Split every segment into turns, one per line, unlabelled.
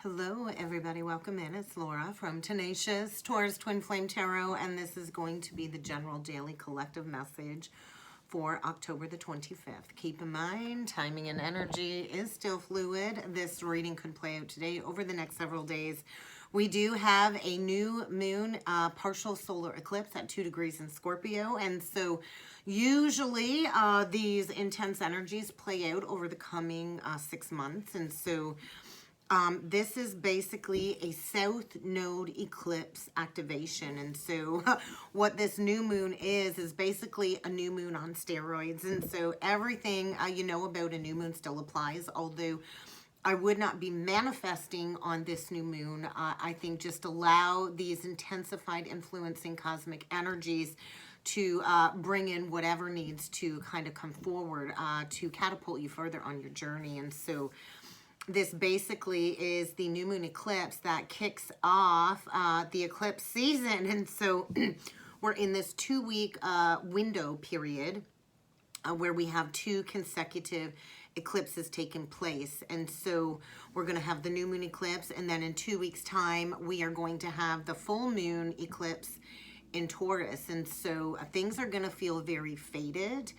Hello, everybody. Welcome in. It's Laura from Tenacious Taurus Twin Flame Tarot, and this is going to be the general daily collective message for October the 25th. Keep in mind, timing and energy is still fluid. This reading could play out today over the next several days. We do have a new moon partial solar eclipse at 2 degrees in Scorpio, and so usually these intense energies play out over the coming 6 months, and so this is basically a south node eclipse activation. And so what this new moon is basically a new moon on steroids. And so everything you know about a new moon still applies, although I would not be manifesting on this new moon. I think just allow these intensified influencing cosmic energies to bring in whatever needs to kind of come forward to catapult you further on your journey. And so this basically is the new moon eclipse that kicks off the eclipse season. And so we're in this 2-week window period where we have 2 consecutive eclipses taking place. And so we're going to have the new moon eclipse, and then in 2 weeks time we are going to have the full moon eclipse in Taurus. And so things are going to feel very faded.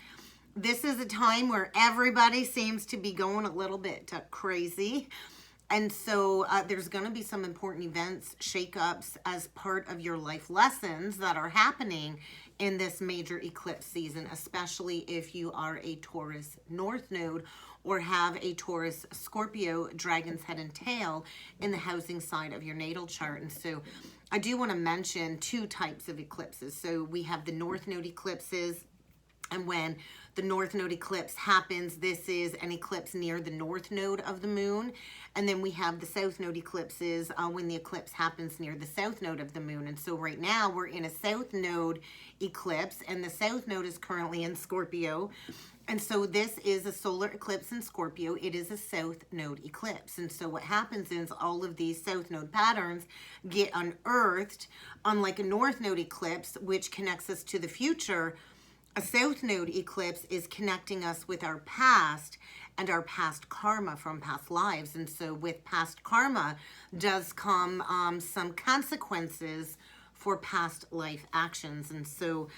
This is a time where everybody seems to be going a little bit crazy. And so there's going to be some important events, shakeups as part of your life lessons that are happening in this major eclipse season, especially if you are a Taurus North Node or have a Taurus Scorpio Dragon's Head and Tail in the housing side of your natal chart. And so I do want to mention 2 types of eclipses. So we have the North Node eclipses. And when the North Node eclipse happens, this is an eclipse near the North Node of the moon. And then we have the South Node eclipses when the eclipse happens near the South Node of the moon. And so right now we're in a South Node eclipse, and the South Node is currently in Scorpio. And so this is a solar eclipse in Scorpio. It is a South Node eclipse. And so what happens is all of these South Node patterns get unearthed, unlike a North Node eclipse, which connects us to the future. A South Node eclipse is connecting us with our past and our past karma from past lives. And so with past karma does come some consequences for past life actions. And so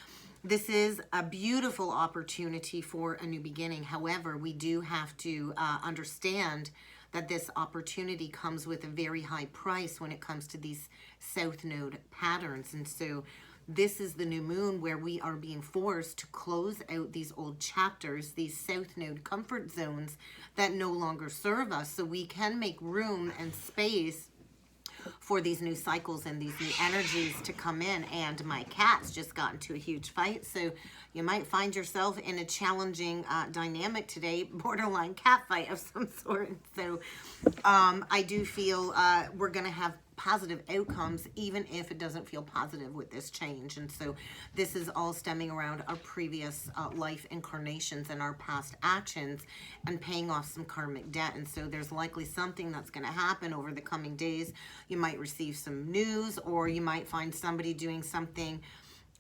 this is a beautiful opportunity for a new beginning. However, we do have to understand that this opportunity comes with a very high price when it comes to these South Node patterns. And so this is the new moon where we are being forced to close out these old chapters, these South Node comfort zones that no longer serve us, so we can make room and space for these new cycles and these new energies to come in. And my cat's just got into a huge fight, so you might find yourself in a challenging dynamic today, borderline cat fight of some sort. So I do feel we're going to have positive outcomes, even if it doesn't feel positive with this change. And so this is all stemming around our previous life incarnations and our past actions and paying off some karmic debt. And so there's likely something that's going to happen over the coming days. You might receive some news, or you might find somebody doing something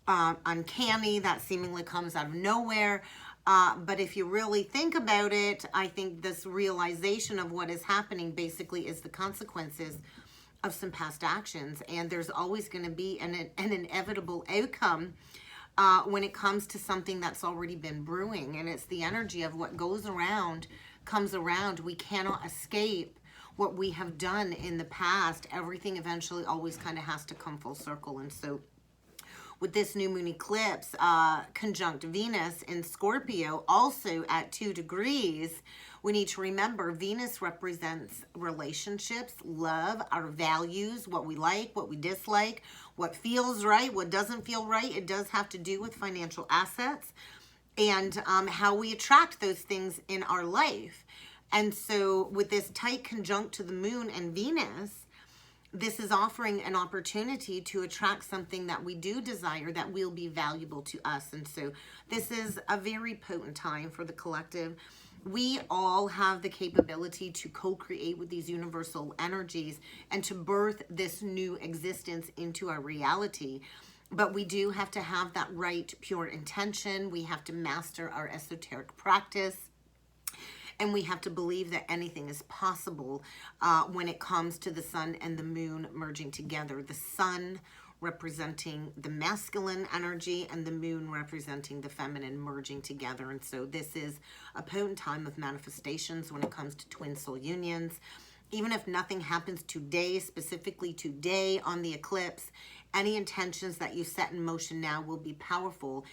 uncanny that seemingly comes out of nowhere. But if you really think about it, I think this realization of what is happening basically is the consequences of some past actions. And there's always going to be an inevitable outcome when it comes to something that's already been brewing. And it's the energy of what goes around comes around. We cannot escape what we have done in the past. Everything eventually always kind of has to come full circle. And so with this new moon eclipse conjunct Venus in Scorpio, also at 2 degrees, we need to remember Venus represents relationships, love, our values, what we like, what we dislike, what feels right, what doesn't feel right. It does have to do with financial assets and how we attract those things in our life. And so with this tight conjunct to the moon and Venus, this is offering an opportunity to attract something that we do desire that will be valuable to us. And so this is a very potent time for the collective. We all have the capability to co-create with these universal energies and to birth this new existence into our reality. But we do have to have that right, pure intention. We have to master our esoteric practice. And we have to believe that anything is possible when it comes to the sun and the moon merging together. The sun representing the masculine energy and the moon representing the feminine merging together. And so this is a potent time of manifestations when it comes to twin soul unions. Even if nothing happens today, specifically today on the eclipse, any intentions that you set in motion now will be powerful.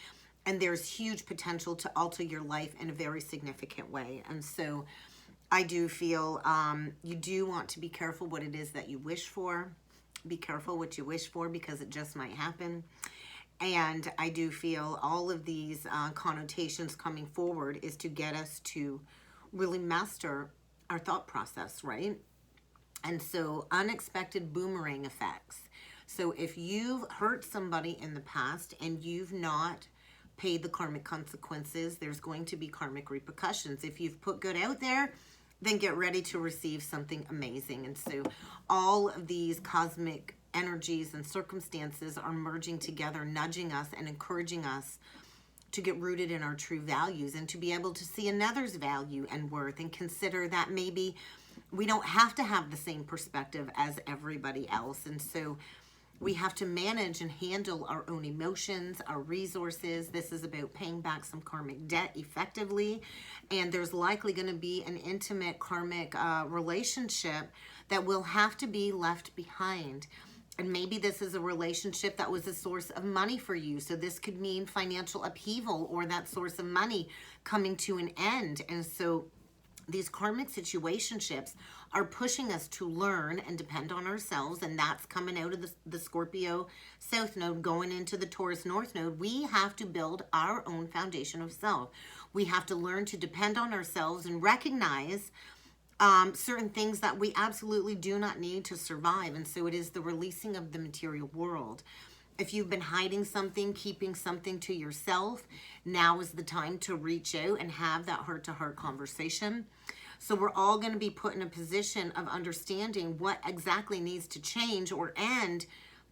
And there's huge potential to alter your life in a very significant way. And so I do feel you do want to be careful what it is that you wish for. Be careful what you wish for, because it just might happen. And I do feel all of these connotations coming forward is to get us to really master our thought process, right? And so unexpected boomerang effects. So if you've hurt somebody in the past and you've not paid the karmic consequences, there's going to be karmic repercussions. If you've put good out there, then get ready to receive something amazing. And so all of these cosmic energies and circumstances are merging together, nudging us and encouraging us to get rooted in our true values and to be able to see another's value and worth and consider that maybe we don't have to have the same perspective as everybody else. And so we have to manage and handle our own emotions, our resources. This is about paying back some karmic debt effectively. And there's likely going to be an intimate karmic relationship that will have to be left behind. And maybe this is a relationship that was a source of money for you. So this could mean financial upheaval or that source of money coming to an end. And so these karmic situationships are pushing us to learn and depend on ourselves, and that's coming out of the Scorpio South Node going into the Taurus North Node. We have to build our own foundation of self. We have to learn to depend on ourselves and recognize certain things that we absolutely do not need to survive. And so it is the releasing of the material world. If you've been hiding something, keeping something to yourself, now is the time to reach out and have that heart-to-heart conversation. So we're all going to be put in a position of understanding what exactly needs to change or end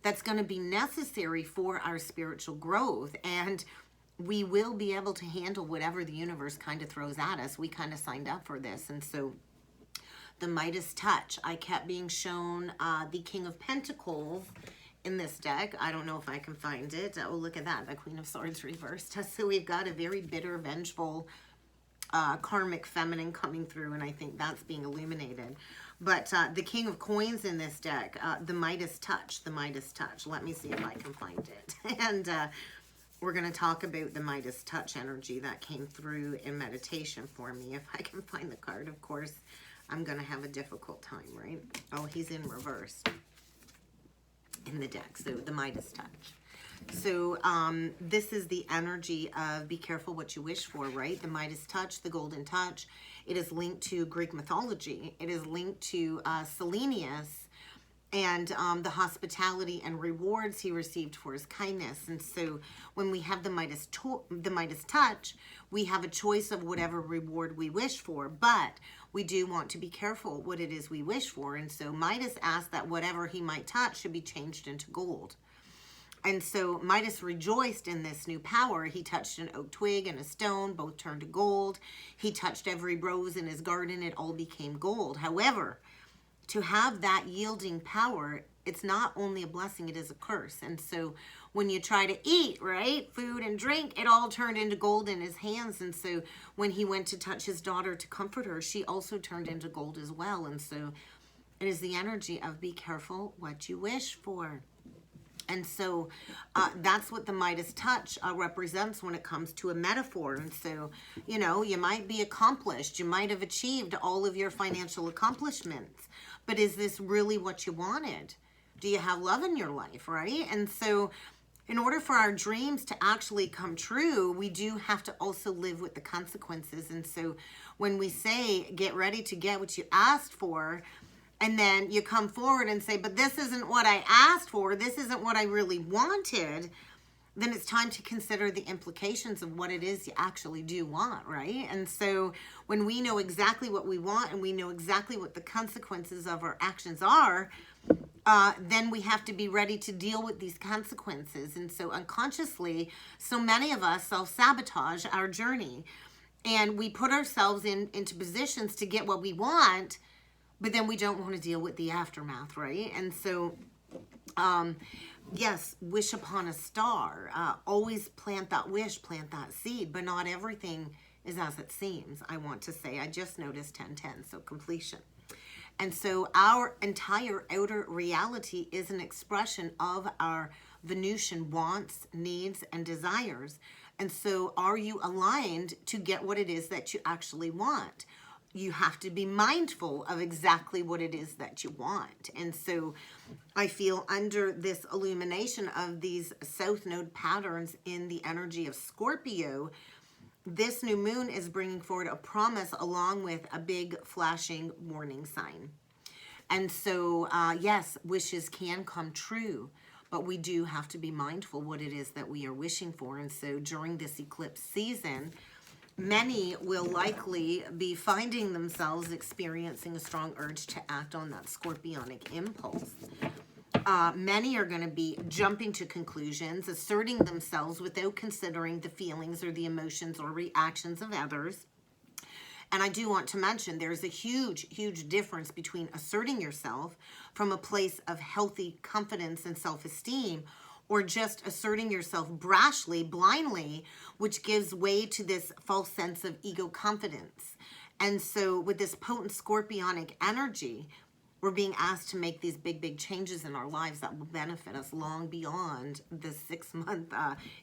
that's going to be necessary for our spiritual growth. And we will be able to handle whatever the universe kind of throws at us. We kind of signed up for this. And so the Midas touch, I kept being shown the King of Pentacles in this deck. I don't know if I can find it. Oh, look at that. The Queen of Swords reversed. So we've got a very bitter, vengeful, karmic feminine coming through, and I think that's being illuminated. But the King of Coins in this deck, the Midas touch, the Midas touch. Let me see if I can find it. And we're going to talk about the Midas touch energy that came through in meditation for me. If I can find the card, of course, I'm going to have a difficult time, right? Oh, he's in reverse in the deck. So the Midas touch. So this is the energy of be careful what you wish for, right? The Midas touch, the golden touch. It is linked to Greek mythology. It is linked to Selenius and the hospitality and rewards he received for his kindness. And so when we have the Midas touch, we have a choice of whatever reward we wish for, but we do want to be careful what it is we wish for. And so Midas asked that whatever he might touch should be changed into gold. And so Midas rejoiced in this new power. He touched an oak twig and a stone, both turned to gold. He touched every rose in his garden, it all became gold. However, to have that yielding power, it's not only a blessing, it is a curse. And so when you try to eat, right, food and drink, it all turned into gold in his hands. And so when he went to touch his daughter to comfort her, she also turned into gold as well. And so it is the energy of be careful what you wish for. And so that's what the Midas touch represents when it comes to a metaphor. And so, you know, you might be accomplished. You might have achieved all of your financial accomplishments. But is this really what you wanted? Do you have love in your life, right? And so in order for our dreams to actually come true, we do have to also live with the consequences. And so when we say, get ready to get what you asked for, and then you come forward and say, but this isn't what I asked for, this isn't what I really wanted, then it's time to consider the implications of what it is you actually do want, right? And so when we know exactly what we want and we know exactly what the consequences of our actions are, then we have to be ready to deal with these consequences. And so unconsciously, so many of us self-sabotage our journey. And we put ourselves into positions to get what we want, but then we don't want to deal with the aftermath, right? And so, yes, wish upon a star. Always plant that wish, plant that seed, but not everything is as it seems, I want to say. I just noticed 1010, so completion. And so our entire outer reality is an expression of our Venusian wants, needs, and desires. And so are you aligned to get what it is that you actually want? You have to be mindful of exactly what it is that you want. And so I feel under this illumination of these South Node patterns in the energy of Scorpio, this new moon is bringing forward a promise along with a big flashing warning sign. And so, yes, wishes can come true, but we do have to be mindful what it is that we are wishing for. And so during this eclipse season, many will likely be finding themselves experiencing a strong urge to act on that scorpionic impulse. Many are going to be jumping to conclusions, asserting themselves without considering the feelings or the emotions or reactions of others. And I do want to mention there's a huge, huge difference between asserting yourself from a place of healthy confidence and self-esteem, or just asserting yourself brashly, blindly, which gives way to this false sense of ego confidence. And so with this potent scorpionic energy, we're being asked to make these big, big changes in our lives that will benefit us long beyond the 6-month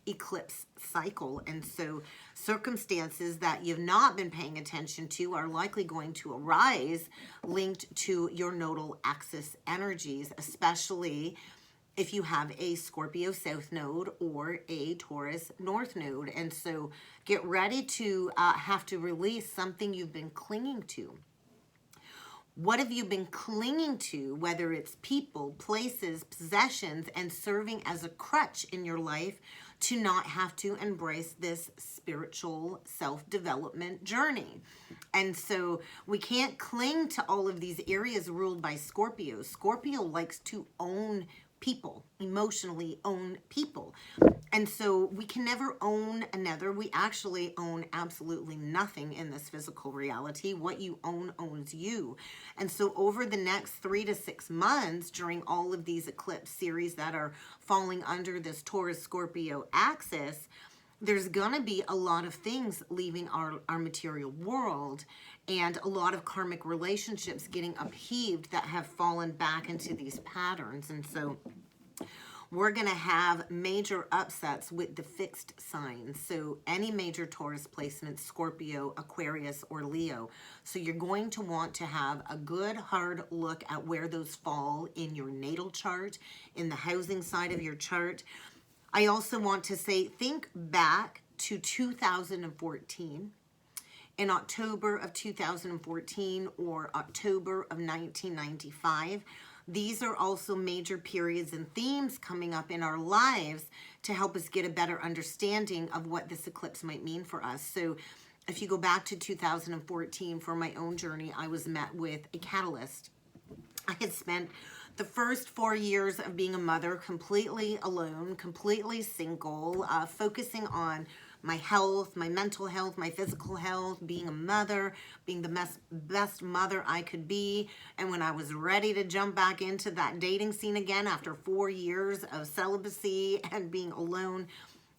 eclipse cycle. And so circumstances that you've not been paying attention to are likely going to arise linked to your nodal axis energies, especially if you have a Scorpio South Node or a Taurus North Node. And so get ready to have to release something you've been clinging to. What have you been clinging to, whether it's people, places, possessions, and serving as a crutch in your life to not have to embrace this spiritual self-development journey? And so we can't cling to all of these areas ruled by Scorpio. Scorpio likes to own people, emotionally own people. And so we can never own another. We actually own absolutely nothing in this physical reality. What you own owns you. And so over the next 3 to 6 months, during all of these eclipse series that are falling under this Taurus Scorpio axis, there's gonna be a lot of things leaving our material world, and a lot of karmic relationships getting upheaved that have fallen back into these patterns. And so we're going to have major upsets with the fixed signs. So any major Taurus placement, Scorpio, Aquarius, or Leo. So you're going to want to have a good hard look at where those fall in your natal chart, in the housing side of your chart. I also want to say, think back to 2014. In October of 2014 or October of 1995. These are also major periods and themes coming up in our lives to help us get a better understanding of what this eclipse might mean for us. So if you go back to 2014 for my own journey, I was met with a catalyst. I had spent the first 4 years of being a mother completely alone, completely single, focusing on my health, my mental health, my physical health, being a mother, being the best mother I could be. And when I was ready to jump back into that dating scene again after 4 years of celibacy and being alone,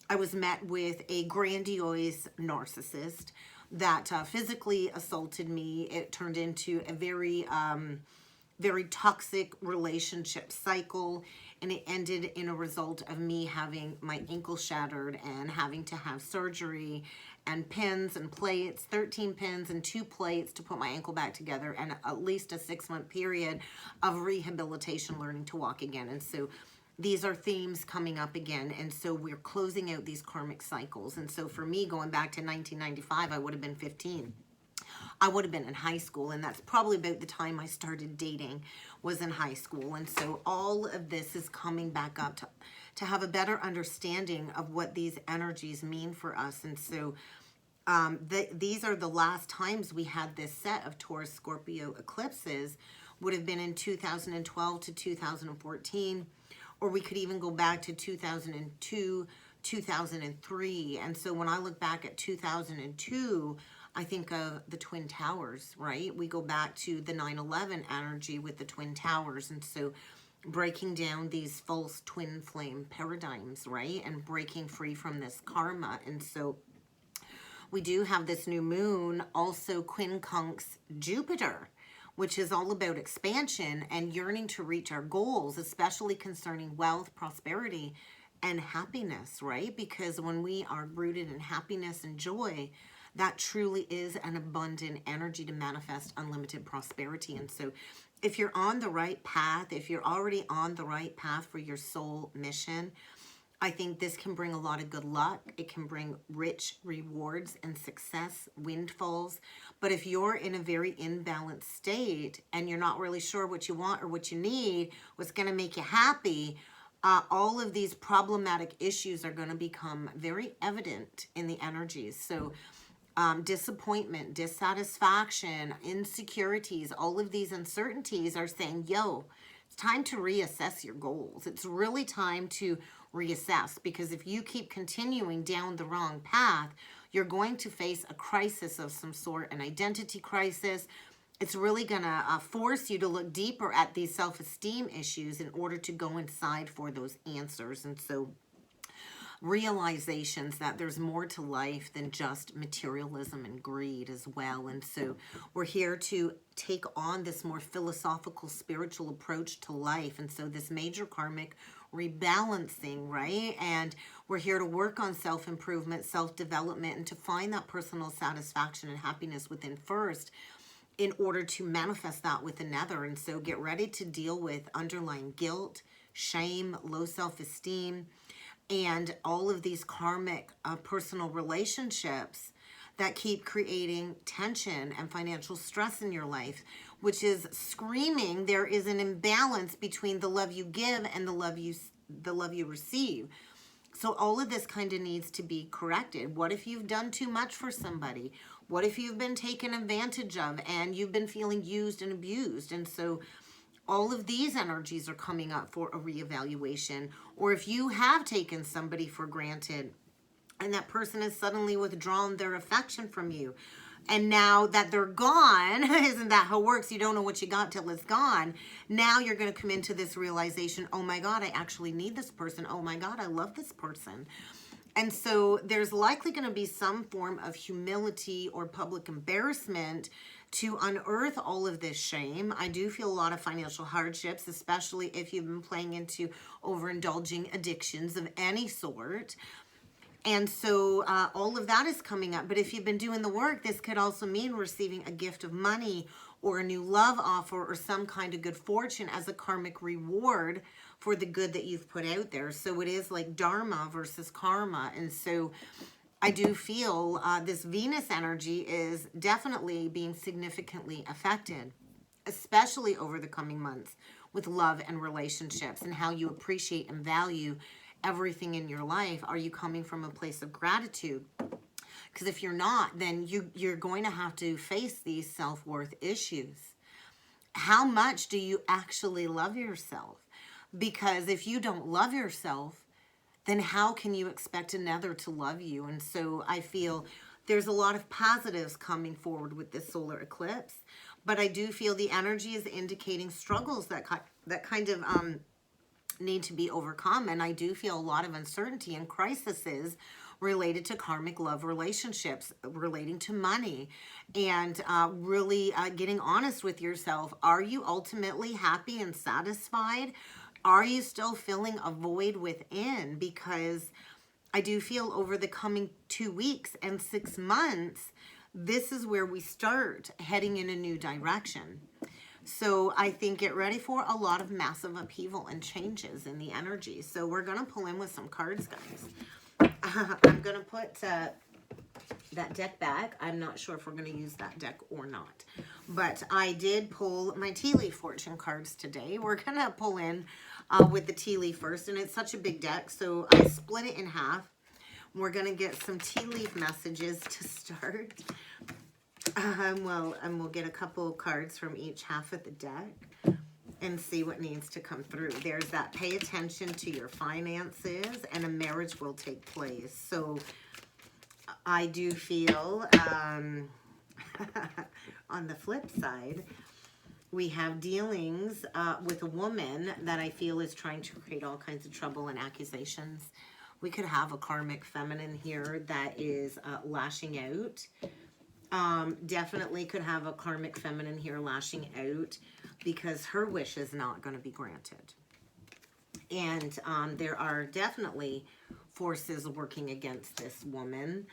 I was met with a grandiose narcissist that physically assaulted me. It turned into a very toxic relationship cycle, and it ended in a result of me having my ankle shattered and having to have surgery and pins and plates, 13 pins and 2 plates to put my ankle back together, and at least a 6-month period of rehabilitation, learning to walk again. And so these are themes coming up again, and so we're closing out these karmic cycles. And so for me, going back to 1995, I would have been 15. I would have been in high school, and that's probably about the time I started dating, was in high school. And so all of this is coming back up to have a better understanding of what these energies mean for us. And so these are the last times we had this set of Taurus Scorpio eclipses, would have been in 2012 to 2014, or we could even go back to 2002 2003. And so when I look back at 2002, I think of the Twin Towers, right? We go back to the 9/11 energy with the Twin Towers. And so breaking down these false twin flame paradigms, right? And breaking free from this karma. And so we do have this new moon also quincunx Jupiter, which is all about expansion and yearning to reach our goals, especially concerning wealth, prosperity, and happiness, right? Because when we are rooted in happiness and joy, that truly is an abundant energy to manifest unlimited prosperity. And so if you're on the right path, if you're already on the right path for your soul mission, I think this can bring a lot of good luck. It can bring rich rewards and success, windfalls. But if you're in a very imbalanced state and you're not really sure what you want or what you need, what's going to make you happy, all of these problematic issues are going to become very evident in the energies. So disappointment, dissatisfaction, insecurities, all of these uncertainties are saying, yo, it's time to reassess your goals. It's really time to reassess, because if you keep continuing down the wrong path, you're going to face a crisis of some sort, an identity crisis. It's really going to force you to look deeper at these self-esteem issues in order to go inside for those answers. And so realizations that there's more to life than just materialism and greed as well. And so we're here to take on this more philosophical, spiritual approach to life. And so this major karmic rebalancing, right? And we're here to work on self-improvement, self-development, and to find that personal satisfaction and happiness within first in order to manifest that with another. And so get ready to deal with underlying guilt, shame, low self-esteem, and all of these karmic personal relationships that keep creating tension and financial stress in your life, which is screaming there is an imbalance between the love you give and the love you receive. So all of this kind of needs to be corrected. What if you've done too much for somebody? What if you've been taken advantage of and you've been feeling used and abused? And so all of these energies are coming up for a reevaluation. Or if you have taken somebody for granted and that person has suddenly withdrawn their affection from you, and now that they're gone, isn't that how it works? You don't know what you got till it's gone. Now you're going to come into this realization, oh my God, I actually need this person. Oh my God, I love this person. And so there's likely going to be some form of humility or public embarrassment to unearth all of this shame. I do feel a lot of financial hardships, especially if you've been playing into overindulging addictions of any sort. And so all of that is coming up. But if you've been doing the work, this could also mean receiving a gift of money or a new love offer or some kind of good fortune as a karmic reward for the good that you've put out there. So it is like dharma versus karma. And so I do feel this Venus energy is definitely being significantly affected, especially over the coming months with love and relationships and how you appreciate and value everything in your life. Are you coming from a place of gratitude? Because if you're not, then you're going to have to face these self-worth issues. How much do you actually love yourself? Because if you don't love yourself, then how can you expect another to love you? And so I feel there's a lot of positives coming forward with this solar eclipse, but I do feel the energy is indicating struggles that kind of need to be overcome. And I do feel a lot of uncertainty and crises related to karmic love relationships, relating to money, and really getting honest with yourself. Are you ultimately happy and satisfied? Are you still feeling a void within? Because I do feel over the coming 2 weeks and 6 months, this is where we start heading in a new direction. So I think get ready for a lot of massive upheaval and changes in the energy. So we're going to pull in with some cards, guys. I'm going to put that deck back. I'm not sure if we're going to use that deck or not. But I did pull my tea leaf fortune cards today. We're going to pull in with the tea leaf first. And it's such a big deck, so I split it in half. We're going to get some tea leaf messages to start. And we'll get a couple cards from each half of the deck. and see what needs to come through. There's that pay attention to your finances and a marriage will take place. So I do feel on the flip side, we have dealings with a woman that I feel is trying to create all kinds of trouble and accusations. We could have a karmic feminine here that is lashing out. Definitely could have a karmic feminine here lashing out because her wish is not going to be granted. And there are definitely forces working against this woman.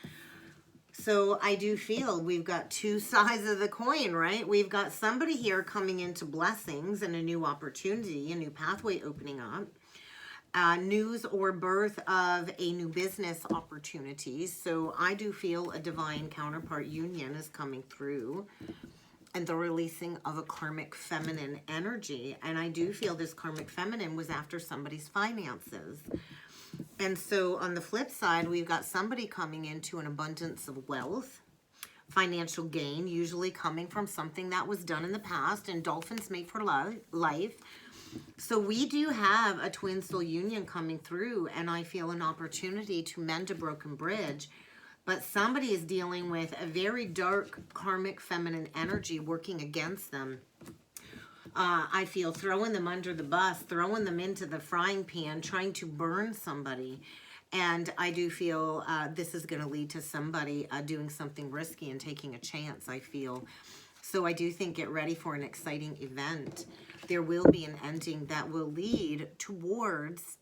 So I do feel we've got two sides of the coin, right? We've got somebody here coming into blessings and a new opportunity, a new pathway opening up. News or birth of a new business opportunity. So I do feel a divine counterpart union is coming through and the releasing of a karmic feminine energy. And I do feel this karmic feminine was after somebody's finances. And so on the flip side, we've got somebody coming into an abundance of wealth, financial gain, usually coming from something that was done in the past, and dolphins made for life. So we do have a twin soul union coming through, and I feel an opportunity to mend a broken bridge. But somebody is dealing with a very dark karmic feminine energy working against them. I feel throwing them under the bus, throwing them into the frying pan, trying to burn somebody. And I do feel this is going to lead to somebody doing something risky and taking a chance, I feel. So I do think get ready for an exciting event. There will be an ending that will lead towards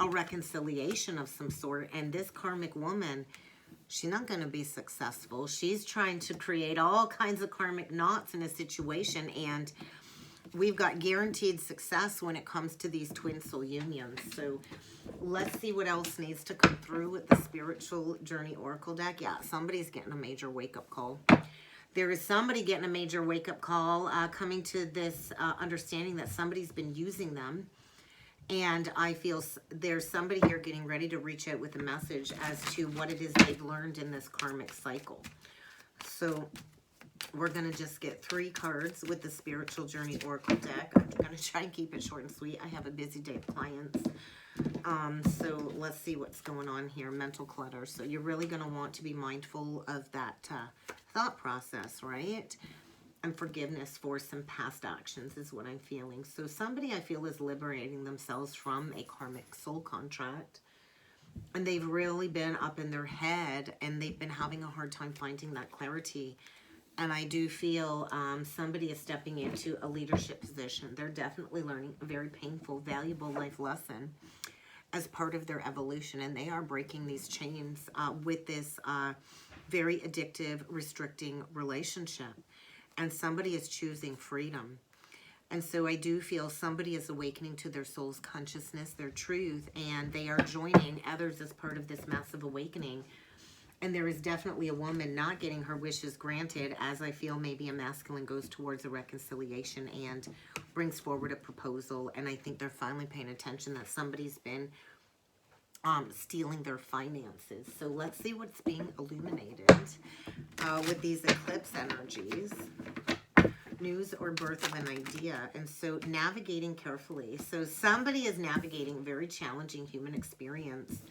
a reconciliation of some sort. And this karmic woman, she's not going to be successful. She's trying to create all kinds of karmic knots in a situation. And we've got guaranteed success when it comes to these twin soul unions. So let's see what else needs to come through with the Spiritual Journey Oracle deck. Yeah, somebody's getting a major wake-up call. There is somebody getting a major wake-up call, coming to this understanding that somebody's been using them. And I feel there's somebody here getting ready to reach out with a message as to what it is they've learned in this karmic cycle. So we're going to just get 3 cards with the Spiritual Journey Oracle deck. I'm going to try and keep it short and sweet. I have a busy day of clients. So let's see what's going on here. Mental clutter. So you're really going to want to be mindful of that thought process, right? And forgiveness for some past actions is what I'm feeling. So somebody I feel is liberating themselves from a karmic soul contract. And they've really been up in their head and they've been having a hard time finding that clarity. And I do feel somebody is stepping into a leadership position. They're definitely learning a very painful, valuable life lesson as part of their evolution. And they are breaking these chains with this very addictive, restricting relationship. And somebody is choosing freedom. And so I do feel somebody is awakening to their soul's consciousness, their truth, and they are joining others as part of this massive awakening. And there is definitely a woman not getting her wishes granted, as I feel maybe a masculine goes towards a reconciliation and brings forward a proposal. And I think they're finally paying attention that somebody's been stealing their finances. So let's see what's being illuminated with these eclipse energies. News or birth of an idea. And so navigating carefully. So somebody is navigating a very challenging human experience.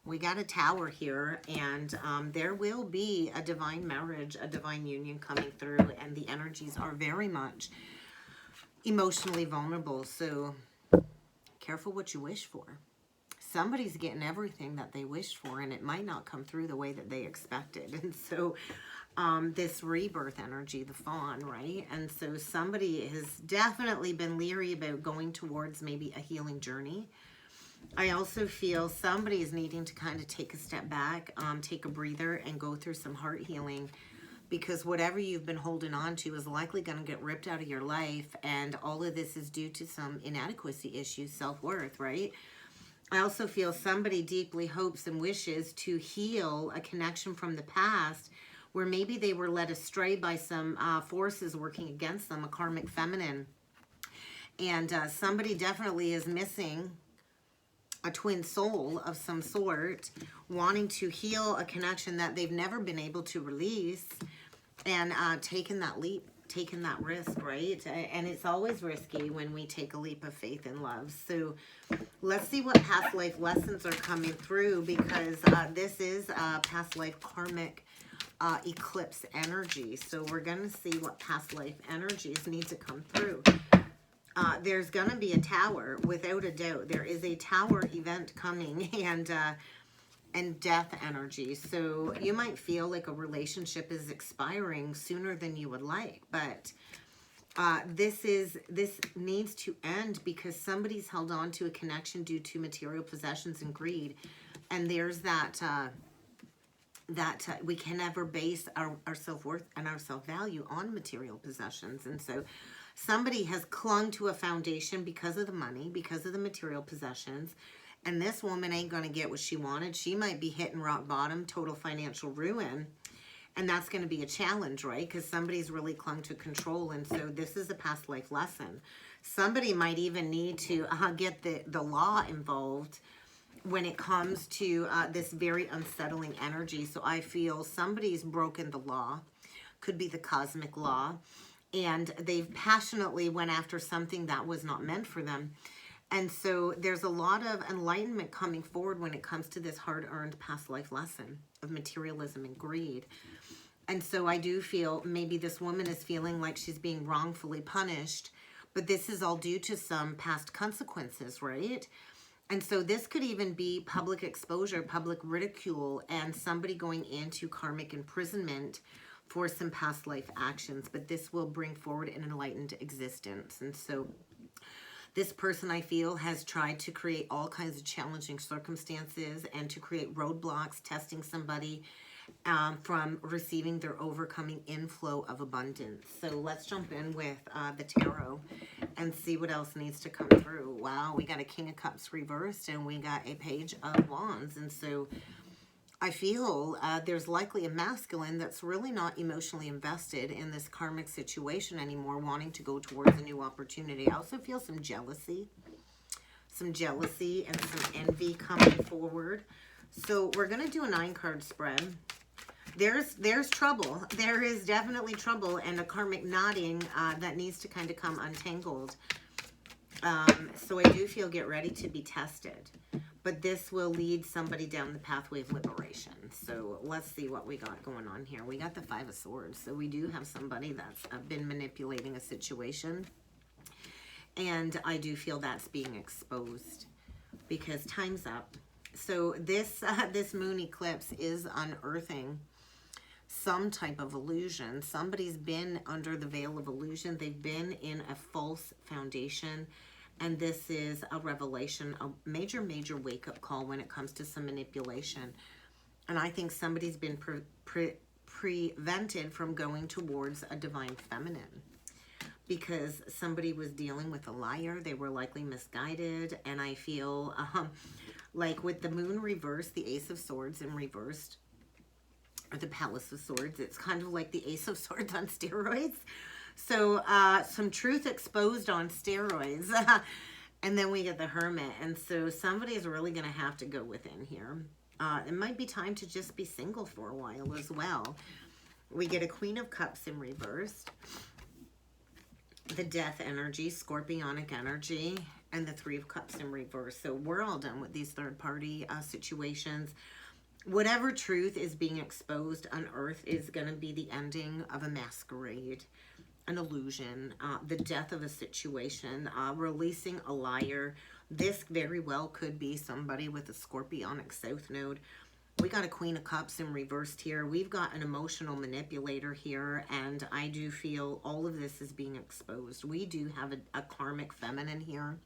We got a Tower here, and there will be a divine marriage, a divine union coming through, and the energies are very much emotionally vulnerable. So careful what you wish for. Somebody's getting everything that they wished for, and it might not come through the way that they expected. And so this rebirth energy, the fawn, right? And so somebody has definitely been leery about going towards maybe a healing journey. I also feel somebody is needing to kind of take a step back, take a breather, and go through some heart healing, because whatever you've been holding on to is likely going to get ripped out of your life, and all of this is due to some inadequacy issues, self-worth, right? I also feel somebody deeply hopes and wishes to heal a connection from the past where maybe they were led astray by some forces working against them, a karmic feminine. And somebody definitely is missing a twin soul of some sort, wanting to heal a connection that they've never been able to release, and taking that leap taken that risk, right? And it's always risky when we take a leap of faith in love. So let's see what past life lessons are coming through, because this is past life karmic eclipse energy. So we're going to see what past life energies need to come through. There's going to be a tower, without a doubt. There is a tower event coming, and death energy. So you might feel like a relationship is expiring sooner than you would like, but this needs to end because somebody's held on to a connection due to material possessions and greed. And there's that we can never base our self-worth and our self-value on material possessions. And so somebody has clung to a foundation because of the money, because of the material possessions. And this woman ain't going to get what she wanted. She might be hitting rock bottom, total financial ruin. And that's going to be a challenge, right? Because somebody's really clung to control. And so this is a past life lesson. Somebody might even need to get the law involved when it comes to this very unsettling energy. So I feel somebody's broken the law. Could be the cosmic law. And they've passionately went after something that was not meant for them. And so there's a lot of enlightenment coming forward when it comes to this hard-earned past life lesson of materialism and greed. And so I do feel maybe this woman is feeling like she's being wrongfully punished, but this is all due to some past consequences, right? And so this could even be public exposure, public ridicule, and somebody going into karmic imprisonment for some past life actions. But this will bring forward an enlightened existence. And so this person, I feel, has tried to create all kinds of challenging circumstances and to create roadblocks, testing somebody from receiving their overcoming inflow of abundance. So let's jump in with the tarot and see what else needs to come through. Wow, we got a King of Cups reversed and we got a Page of Wands. And so I feel there's likely a masculine that's really not emotionally invested in this karmic situation anymore, wanting to go towards a new opportunity. I also feel some jealousy and some envy coming forward. So we're going to do a 9-card spread. There's trouble. There is definitely trouble and a karmic knotting that needs to kind of come untangled. So I do feel get ready to be tested. But this will lead somebody down the pathway of liberation. So let's see what we got going on here. We got the 5 of Swords. So we do have somebody that's been manipulating a situation. And I do feel that's being exposed because time's up. So this moon eclipse is unearthing some type of illusion. Somebody's been under the veil of illusion. They've been in a false foundation. And this is a revelation, a major, major wake-up call when it comes to some manipulation. And I think somebody's been prevented from going towards a divine feminine because somebody was dealing with a liar. They were likely misguided. And I feel like with the moon reversed, the Ace of Swords in reversed, or the Palace of Swords, it's kind of like the Ace of Swords on steroids. So some truth exposed on steroids. And then we get the Hermit. And so somebody is really going to have to go within here. It might be time to just be single for a while as well. We get a Queen of Cups in reverse. The Death energy, Scorpionic energy, and the 3 of Cups in reverse. So we're all done with these third-party situations. Whatever truth is being exposed on Earth is going to be the ending of a masquerade, an illusion, the death of a situation, releasing a liar. This very well could be somebody with a Scorpionic South Node. We got a Queen of Cups in reversed here. We've got an emotional manipulator here, and I do feel all of this is being exposed. We do have a karmic feminine here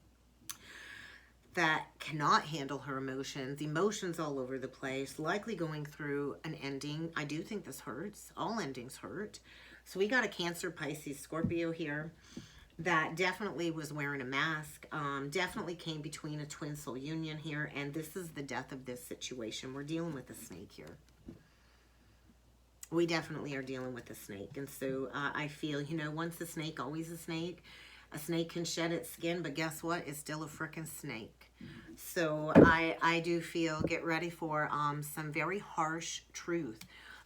that cannot handle her emotions all over the place, likely going through an ending. I do think this hurts. All endings hurt. So we got a Cancer, Pisces, Scorpio here that definitely was wearing a mask, definitely came between a twin soul union here, and this is the death of this situation. We're dealing with a snake here. We definitely are dealing with a snake. And so I feel, you know, once a snake, always a snake. A snake can shed its skin, but guess what? It's still a freaking snake. So I do feel, get ready for some very harsh truth.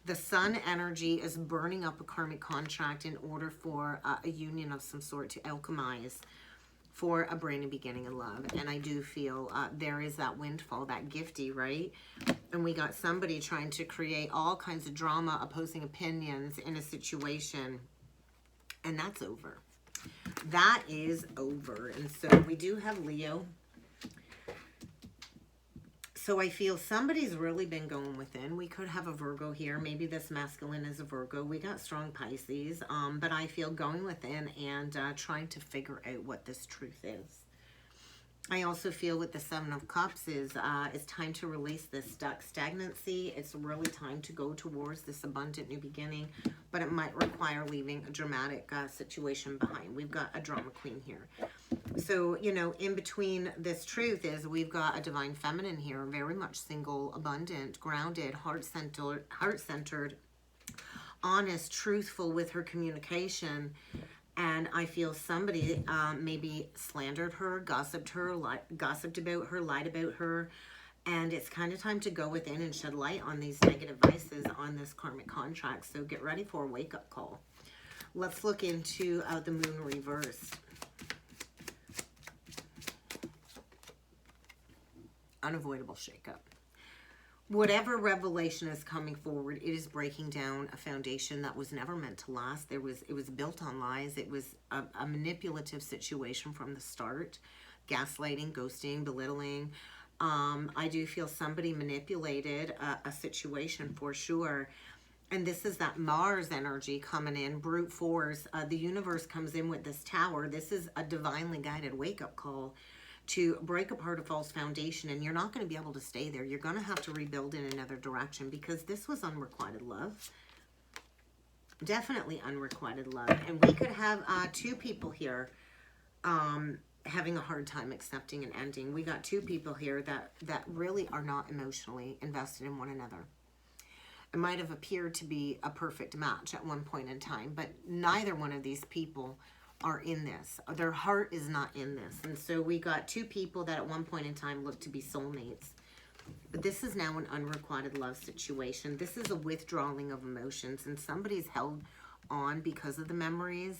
The sun energy is burning up a karmic contract in order for a union of some sort to alchemize for a brand new beginning in love. And I do feel there is that windfall, that gifty, right? And we got somebody trying to create all kinds of drama, opposing opinions in a situation. And that's over. That is over. And so we do have Leo. So I feel somebody's really been going within. We could have a Virgo here. Maybe this masculine is a Virgo. We got strong Pisces. But I feel going within and trying to figure out what this truth is. I also feel with the Seven of Cups is it's time to release this stagnancy. It's really time to go towards this abundant new beginning, but it might require leaving a dramatic situation behind. We've got a drama queen here. So, you know, in between this truth is we've got a divine feminine here, very much single, abundant, grounded, heart-centered, honest, truthful with her communication. And I feel somebody maybe slandered her, gossiped about her, lied about her. And it's kind of time to go within and shed light on these negative vices on this karmic contract. So get ready for a wake-up call. Let's look into the moon reversed. Unavoidable shakeup. Whatever revelation is coming forward, it is breaking down a foundation that was never meant to last. It was built on lies. It was a manipulative situation from the start. Gaslighting, ghosting, belittling. I do feel somebody manipulated a situation for sure. And this is that Mars energy coming in, brute force. The universe comes in with this tower. This is a divinely guided wake-up call to break apart a false foundation, and you're not going to be able to stay there. You're going to have to rebuild in another direction because this was unrequited love. Definitely unrequited love. And we could have two people here having a hard time accepting an ending. We got two people here that really are not emotionally invested in one another. It might have appeared to be a perfect match at one point in time, but neither one of these people are in this. Their heart is not in this. And so we got two people that at one point in time looked to be soulmates. But this is now an unrequited love situation. This is a withdrawing of emotions, and somebody's held on because of the memories.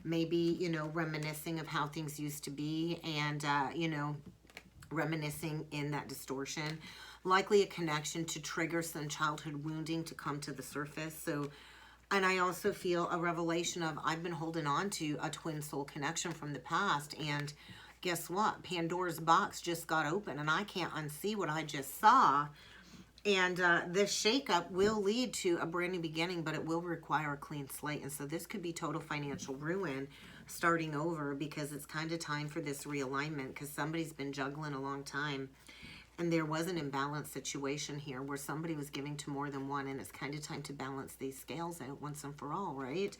Maybe, you know, reminiscing of how things used to be and, you know, reminiscing in that distortion. Likely a connection to trigger some childhood wounding to come to the surface. So, and I also feel a revelation of I've been holding on to a twin soul connection from the past. And guess what? Pandora's box just got open and I can't unsee what I just saw. And this shakeup will lead to a brand new beginning, but it will require a clean slate. And so this could be total financial ruin starting over because it's kind of time for this realignment because somebody's been juggling a long time. And there was an imbalanced situation here where somebody was giving to more than one, and it's kind of time to balance these scales out once and for all, right?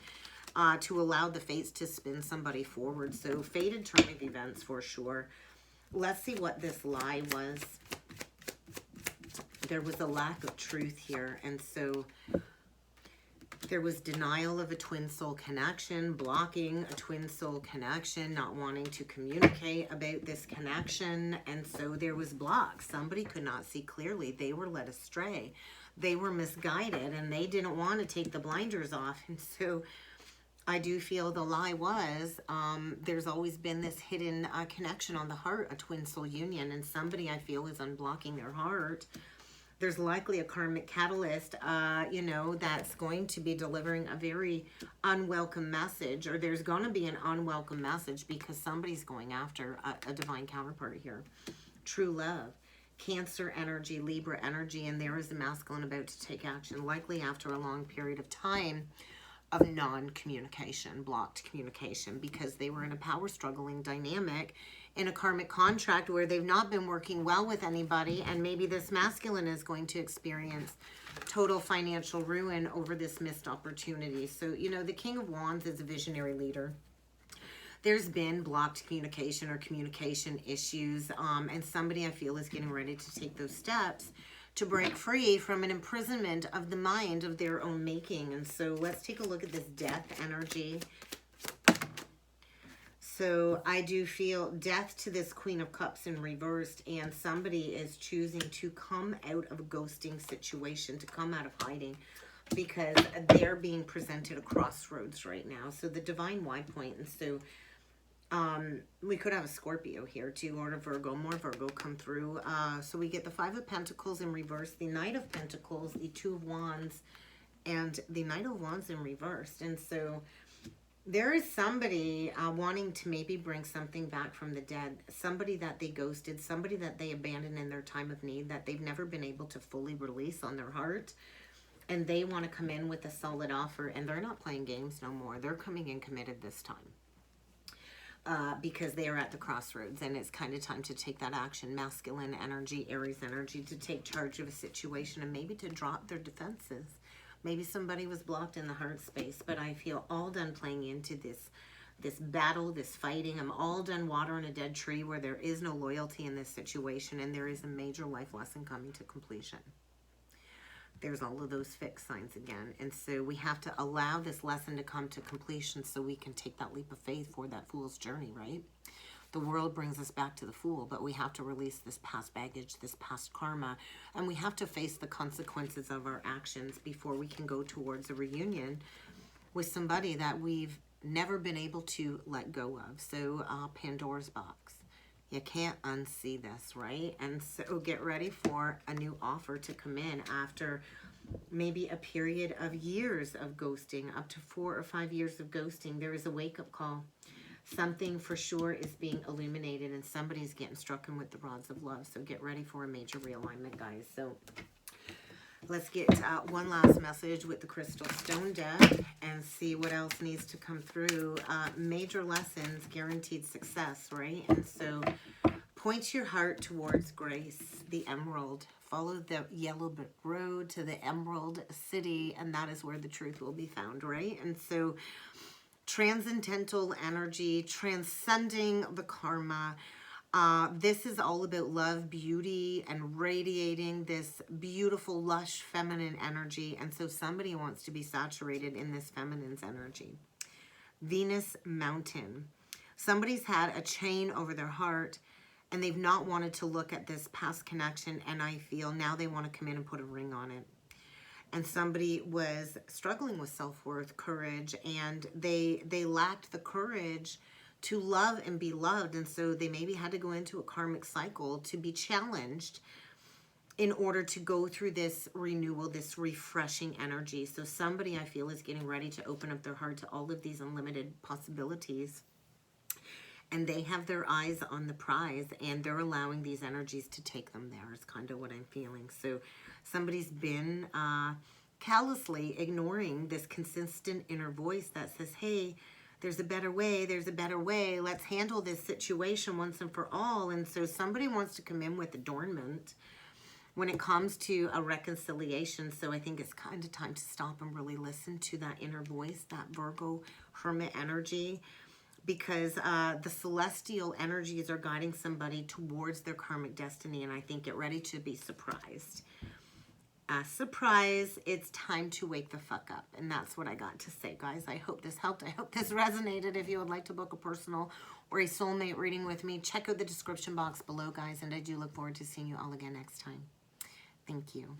To allow the fates to spin somebody forward. So fated turn of events for sure. Let's see what this lie was. There was a lack of truth here, and so there was denial of a twin soul connection, blocking a twin soul connection, not wanting to communicate about this connection, and so there was blocks. Somebody could not see clearly. They were led astray. They were misguided, and they didn't want to take the blinders off, and so I do feel the lie was there's always been this hidden connection on the heart, a twin soul union, and somebody I feel is unblocking their heart. There's likely a karmic catalyst, you know, that's going to be delivering a very unwelcome message, or there's going to be an unwelcome message because somebody's going after a divine counterpart here. True love, Cancer energy, Libra energy, and there is the masculine about to take action, likely after a long period of time of non-communication, blocked communication, because they were in a power struggling dynamic in a karmic contract where they've not been working well with anybody, and maybe this masculine is going to experience total financial ruin over this missed opportunity. So, you know, the King of Wands is a visionary leader. There's been blocked communication or communication issues, and somebody I feel is getting ready to take those steps to break free from an imprisonment of the mind of their own making. And so let's take a look at this death energy. So I do feel death to this Queen of Cups in reversed, and somebody is choosing to come out of a ghosting situation, to come out of hiding. because they're being presented a crossroads right now. So the divine why point, and so we could have a Scorpio here too, or a Virgo, more Virgo come through. So we get the Five of Pentacles in reverse, the Knight of Pentacles, the Two of Wands, and the Knight of Wands in reverse. And so there is somebody wanting to maybe bring something back from the dead, somebody that they ghosted, somebody that they abandoned in their time of need, that they've never been able to fully release on their heart. And they want to come in with a solid offer, and they're not playing games no more. They're coming in committed this time. Because they are at the crossroads, and it's kind of time to take that action. Masculine energy, Aries energy, to take charge of a situation and maybe to drop their defenses. Maybe somebody was blocked in the heart space, but I feel all done playing into this battle, this fighting. I'm all done watering a dead tree where there is no loyalty in this situation, and there is a major life lesson coming to completion. There's all of those fixed signs again. And so we have to allow this lesson to come to completion so we can take that leap of faith for that fool's journey, right? The world brings us back to the fool, but we have to release this past baggage, this past karma, and we have to face the consequences of our actions before we can go towards a reunion with somebody that we've never been able to let go of. So Pandora's box. You can't unsee this, right? And so get ready for a new offer to come in after maybe a period of years of ghosting, up to 4 or 5 years of ghosting. There is a wake-up call. Something for sure is being illuminated, and somebody's getting struck in with the rods of love. So get ready for a major realignment, guys. So let's get one last message with the Crystal Stone deck and see what else needs to come through. Major lessons, guaranteed success, right? And so point your heart towards grace, the emerald. Follow the yellow brick road to the Emerald City, and that is where the truth will be found, right? And so transcendental energy, transcending the karma. This is all about love, beauty, and radiating this beautiful, lush, feminine energy. And so somebody wants to be saturated in this feminine's energy. Venus Mountain. Somebody's had a chain over their heart, and they've not wanted to look at this past connection, and I feel now they want to come in and put a ring on it. And somebody was struggling with self-worth, courage, and they lacked the courage to love and be loved. And so they maybe had to go into a karmic cycle to be challenged in order to go through this renewal, this refreshing energy. So somebody I feel is getting ready to open up their heart to all of these unlimited possibilities. And they have their eyes on the prize, and they're allowing these energies to take them there is kind of what I'm feeling. So somebody's been callously ignoring this consistent inner voice that says, hey, there's a better way, let's handle this situation once and for all. And so somebody wants to come in with adornment when it comes to a reconciliation. So I think it's kind of time to stop and really listen to that inner voice, that Virgo hermit energy, because the celestial energies are guiding somebody towards their karmic destiny, and I think get ready to be surprised. Surprise, it's time to wake the fuck up, and that's what I got to say, guys. I hope this helped. I hope this resonated. If you would like to book a personal or a soulmate reading with me, check out the description box below, guys, and I do look forward to seeing you all again next time. Thank you.